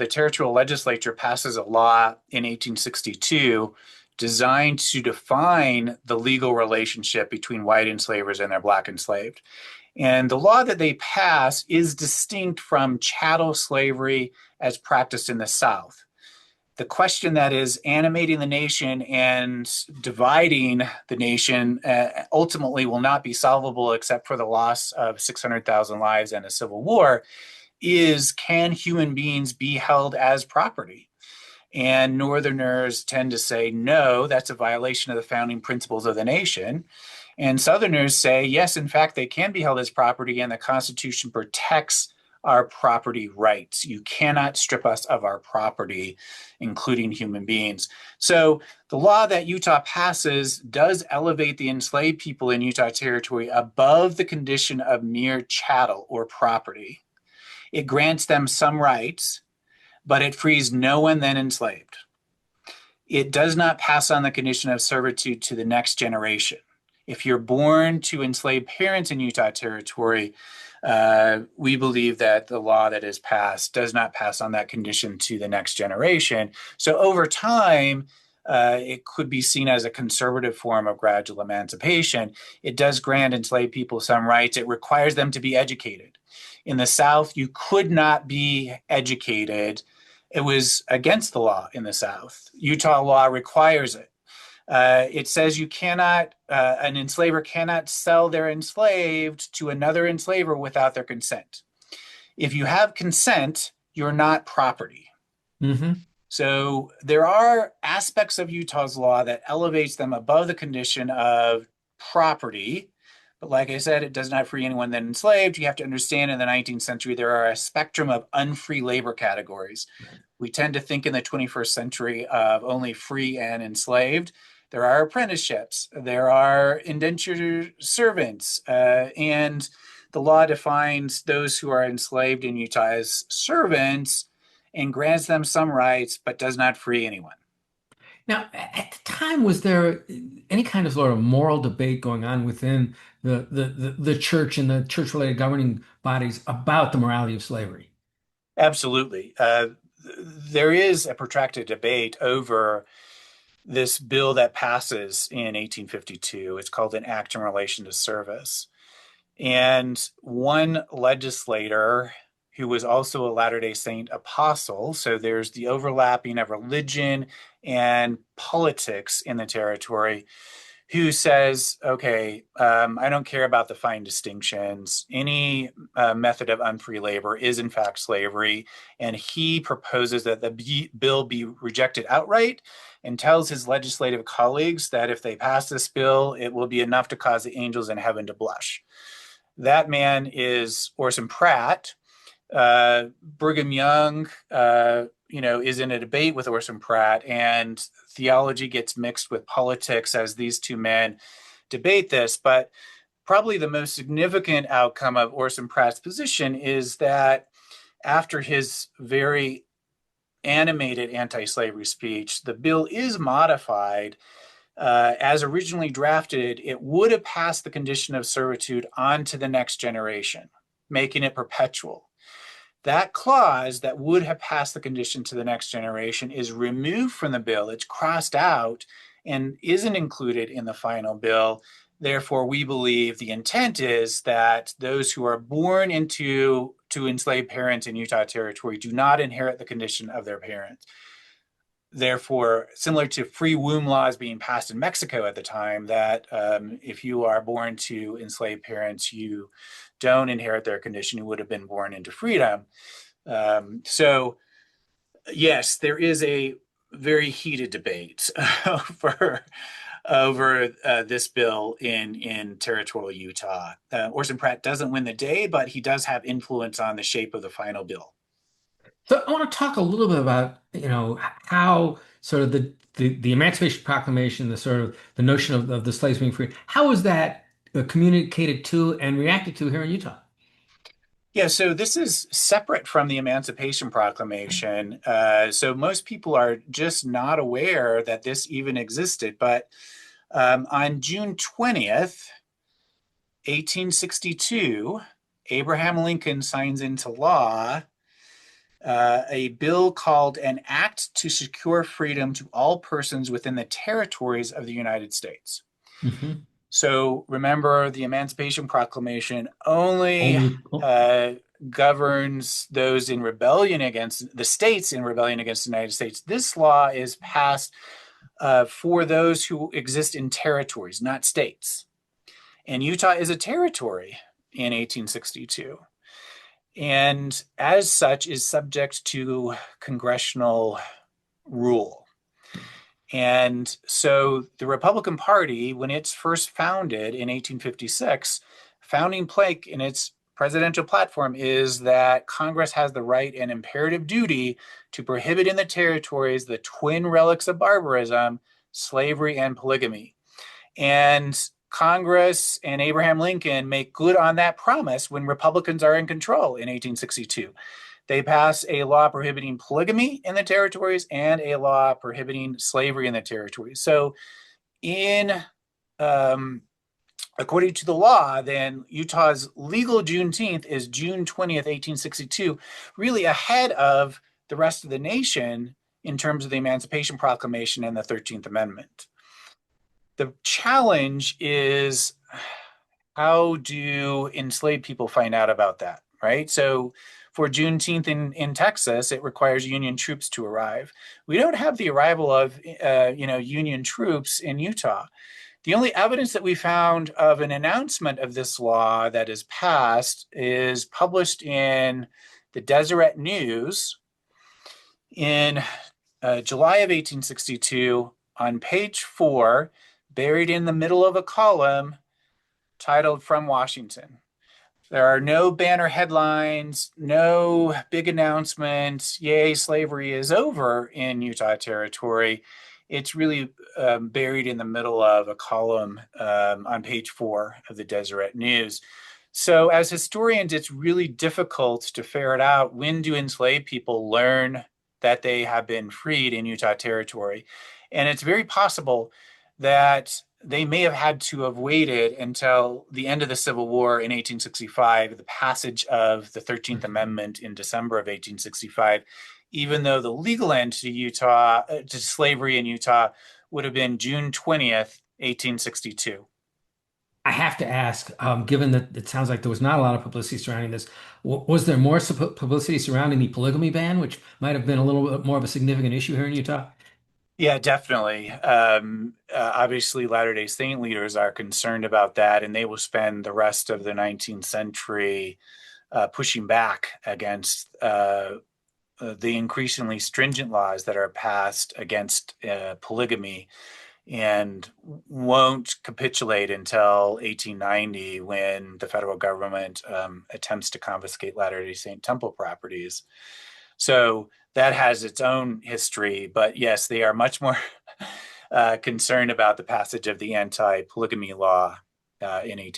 the territorial legislature passes a law in 1862 designed to define the legal relationship between white enslavers and their black enslaved. And the law that they pass is distinct from chattel slavery as practiced in the South. The question that is animating the nation and dividing the nation ultimately will not be solvable except for the loss of 600,000 lives and a civil war is, can human beings be held as property? And Northerners tend to say, no, that's a violation of the founding principles of the nation. And Southerners say, yes, in fact, they can be held as property, and the Constitution protects our property rights. You cannot strip us of our property, including human beings. So the law that Utah passes does elevate the enslaved people in Utah Territory above the condition of mere chattel or property. It grants them some rights, but it frees no one then enslaved. It does not pass on the condition of servitude to the next generation. If you're born to enslaved parents in Utah Territory, we believe that the law that is passed does not pass on that condition to the next generation. So over time, it could be seen as a conservative form of gradual emancipation. It does grant enslaved people some rights. It requires them to be educated. In the South, you could not be educated. It was against the law in the South. Utah law requires it. It says you cannot, an enslaver cannot sell their enslaved to another enslaver without their consent. If you have consent, you're not property. Mm-hmm. So there are aspects of Utah's law that elevates them above the condition of property. But like I said, it does not free anyone then enslaved. You have to understand in the 19th century, there are a spectrum of unfree labor categories. We tend to think in the 21st century of only free and enslaved. There are apprenticeships, there are indentured servants, and the law defines those who are enslaved in Utah as servants and grants them some rights, but does not free anyone. Now, at the time, was there any kind of sort of moral debate going on within the church and the church-related governing bodies about the morality of slavery? Absolutely. There is a protracted debate over this bill that passes in 1852. It's called an Act in Relation to Service. And one legislator who was also a Latter-day Saint apostle, so there's the overlapping of religion and politics in the territory, who says, okay, I don't care about the fine distinctions. Any method of unfree labor is in fact slavery. And he proposes that the bill be rejected outright and tells his legislative colleagues that if they pass this bill, it will be enough to cause the angels in heaven to blush. That man is Orson Pratt. Brigham Young, is in a debate with Orson Pratt, and theology gets mixed with politics as these two men debate this. But probably the most significant outcome of Orson Pratt's position is that after his very animated anti-slavery speech, the bill is modified. As originally drafted, it would have passed the condition of servitude on to the next generation, making it perpetual. That clause that would have passed the condition to the next generation is removed from the bill. It's crossed out and isn't included in the final bill. Therefore, we believe the intent is that those who are born into enslaved parents in Utah Territory do not inherit the condition of their parents. Therefore, similar to free womb laws being passed in Mexico at the time, that if you are born to enslaved parents, you don't inherit their condition. You would have been born into freedom. So, yes, there is a very heated debate over this bill in territorial Utah. Orson Pratt doesn't win the day, but he does have influence on the shape of the final bill. So I want to talk a little bit about, how sort of the Emancipation Proclamation, the sort of the notion of the slaves being free, how is that communicated to and reacted to here in Utah? Yeah, so this is separate from the Emancipation Proclamation. So most people are just not aware that this even existed. But on June 20th, 1862, Abraham Lincoln signs into law a bill called an Act to Secure Freedom to All Persons Within the Territories of the United States. Hmm. So remember, the Emancipation Proclamation only Only, oh, uh, governs those in rebellion against the states in rebellion against the United States. This law is passed for those who exist in territories, not states. And Utah is a territory in 1862. And as such is subject to congressional rule. And so the Republican Party, when it's first founded in 1856, founding plank in its presidential platform is that Congress has the right and imperative duty to prohibit in the territories the twin relics of barbarism, slavery, and polygamy. And Congress and Abraham Lincoln make good on that promise when Republicans are in control in 1862. They pass a law prohibiting polygamy in the territories and a law prohibiting slavery in the territories. So, in according to the law, then Utah's legal Juneteenth is June 20th, 1862, really ahead of the rest of the nation in terms of the Emancipation Proclamation and the 13th Amendment. The challenge is, how do enslaved people find out about that, right? So for Juneteenth in Texas, it requires Union troops to arrive. We don't have the arrival of Union troops in Utah. The only evidence that we found of an announcement of this law that is passed is published in the Deseret News in July of 1862 on page 4, buried in the middle of a column titled From Washington. There are no banner headlines, no big announcements. Yay, slavery is over in Utah Territory. It's really buried in the middle of a column on page 4 of the Deseret News. So, as historians, it's really difficult to ferret out, when do enslaved people learn that they have been freed in Utah Territory. And it's very possible that they may have had to have waited until the end of the Civil War in 1865, the passage of the 13th Amendment in December of 1865, even though the legal end to Utah, to slavery in Utah, would have been June 20th, 1862. I have to ask, given that it sounds like there was not a lot of publicity surrounding this, was there more publicity surrounding the polygamy ban, which might have been a little bit more of a significant issue here in Utah? Yeah, definitely. Obviously, Latter-day Saint leaders are concerned about that, and they will spend the rest of the 19th century pushing back against the increasingly stringent laws that are passed against polygamy, and won't capitulate until 1890, when the federal government attempts to confiscate Latter-day Saint temple properties. So that has its own history, but yes, they are much more concerned about the passage of the anti-polygamy law in